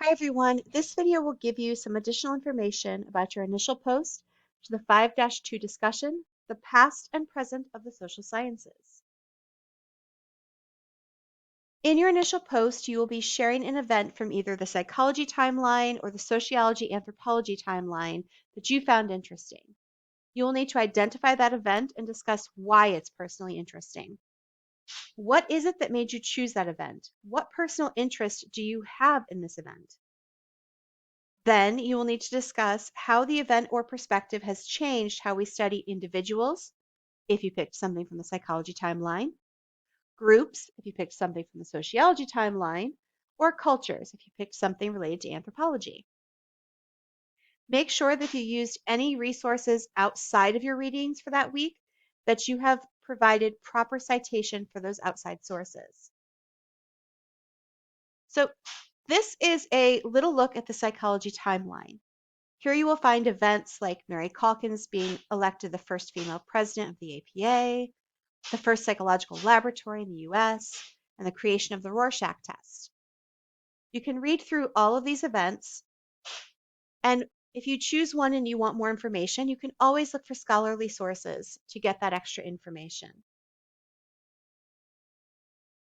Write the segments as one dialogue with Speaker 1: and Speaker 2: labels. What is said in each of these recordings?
Speaker 1: Hi everyone, this video will give you some additional information about your initial post to the 5-2 discussion, the past and present of the social sciences. In your initial post, you will be sharing an event from either the psychology timeline or the sociology anthropology timeline that you found interesting. You will need to identify that event and discuss why it's personally interesting. What is it that made you choose that event? What personal interest do you have in this event? Then you will need to discuss how the event or perspective has changed how we study individuals, if you picked something from the psychology timeline, groups, if you picked something from the sociology timeline, or cultures, if you picked something related to anthropology. Make sure that if you used any resources outside of your readings for that week, that you have provided proper citation for those outside sources. So this is a little look at the psychology timeline. Here you will find events like Mary Calkins being elected the first female president of the APA, the first psychological laboratory in the US, and the creation of the Rorschach test. You can read through all of these events, and if you choose one and you want more information, you can always look for scholarly sources to get that extra information.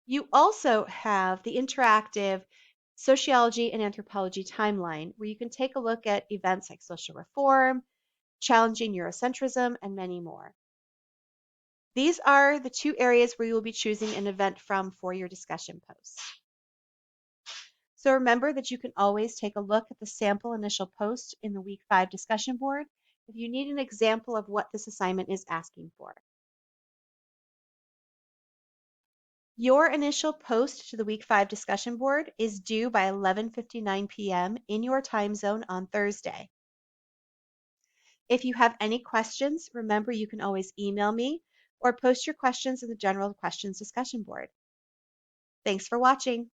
Speaker 1: You also have the interactive sociology and anthropology timeline, where you can take a look at events like social reform, challenging Eurocentrism, and many more. These are the two areas where you will be choosing an event from for your discussion posts. So remember that you can always take a look at the sample initial post in the week 5 discussion board if you need an example of what this assignment is asking for. Your initial post to the week 5 discussion board is due by 11:59 p.m. in your time zone on Thursday. If you have any questions, remember you can always email me or post your questions in the general questions discussion board. Thanks for watching.